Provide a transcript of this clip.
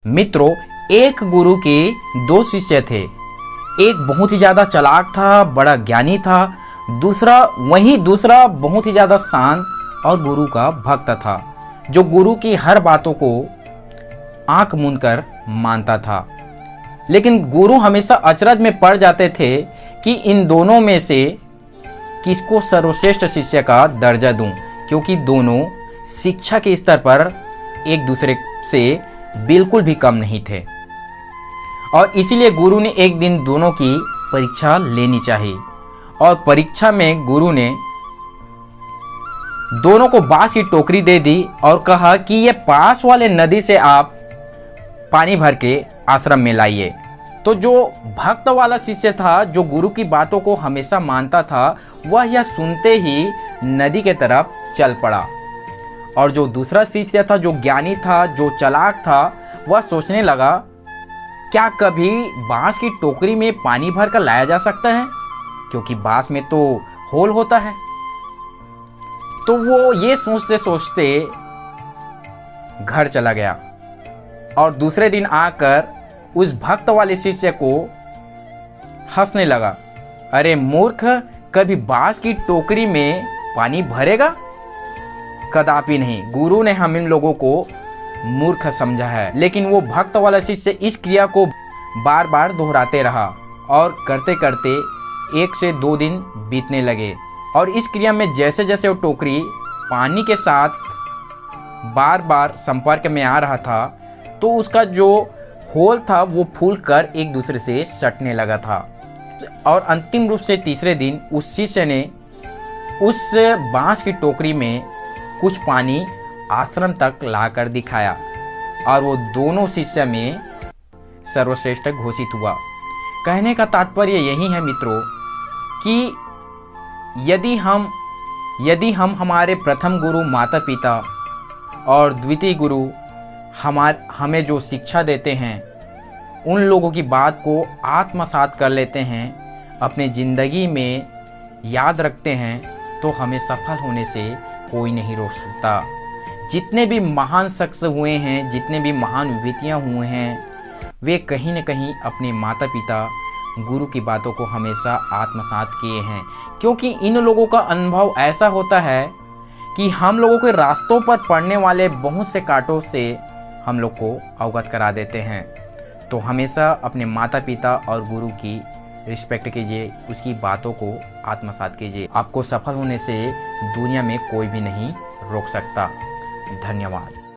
मित्रों, एक गुरु के दो शिष्य थे। एक बहुत ही ज़्यादा चालाक था, बड़ा ज्ञानी था। दूसरा बहुत ही ज़्यादा शांत और गुरु का भक्त था, जो गुरु की हर बातों को आंख मूंदकर मानता था। लेकिन गुरु हमेशा अचरज में पड़ जाते थे कि इन दोनों में से किसको सर्वश्रेष्ठ शिष्य का दर्जा दूं, क्योंकि दोनों शिक्षा के स्तर पर एक दूसरे से बिल्कुल भी कम नहीं थे। और इसीलिए गुरु ने एक दिन दोनों की परीक्षा लेनी चाहिए। और परीक्षा में गुरु ने दोनों को बांस की टोकरी दे दी और कहा कि ये पास वाले नदी से आप पानी भर के आश्रम में लाइए। तो जो भक्त वाला शिष्य था, जो गुरु की बातों को हमेशा मानता था, वह यह सुनते ही नदी के तरफ चल पड़ा। और जो दूसरा शिष्य था, जो ज्ञानी था, जो चालाक था, वह सोचने लगा, क्या कभी बांस की टोकरी में पानी भर कर लाया जा सकता है, क्योंकि बांस में तो होल होता है। तो वो ये सोचते सोचते घर चला गया और दूसरे दिन आकर उस भक्त वाले शिष्य को हंसने लगा। अरे मूर्ख, कभी बांस की टोकरी में पानी भरेगा? कदापि नहीं। गुरु ने हम इन लोगों को मूर्ख समझा है। लेकिन वो भक्त वाला शिष्य इस क्रिया को बार बार दोहराते रहा और करते करते 1 से 2 दिन बीतने लगे। और इस क्रिया में जैसे जैसे वो टोकरी पानी के साथ बार बार संपर्क में आ रहा था, तो उसका जो होल था वो फूल कर एक दूसरे से सटने लगा था। और अंतिम रूप से तीसरे दिन उस शिष्य ने उस बांस की टोकरी में कुछ पानी आश्रम तक लाकर दिखाया और वो दोनों शिष्य में सर्वश्रेष्ठ घोषित हुआ। कहने का तात्पर्य यही है मित्रों कि यदि हम हमारे प्रथम गुरु माता पिता और द्वितीय गुरु हमें जो शिक्षा देते हैं, उन लोगों की बात को आत्मसात कर लेते हैं, अपने ज़िंदगी में याद रखते हैं, तो हमें सफल होने से कोई नहीं रोक सकता। जितने भी महान शख्स हुए हैं, जितने भी महान विभूतियाँ हुए हैं, वे कहीं न कहीं अपने माता पिता गुरु की बातों को हमेशा आत्मसात किए हैं। क्योंकि इन लोगों का अनुभव ऐसा होता है कि हम लोगों के रास्तों पर पड़ने वाले बहुत से कांटों से हम लोग को अवगत करा देते हैं। तो हमेशा अपने माता पिता और गुरु की रिस्पेक्ट कीजिए, उसकी बातों को आत्मसात कीजिए। आपको सफल होने से दुनिया में कोई भी नहीं रोक सकता। धन्यवाद।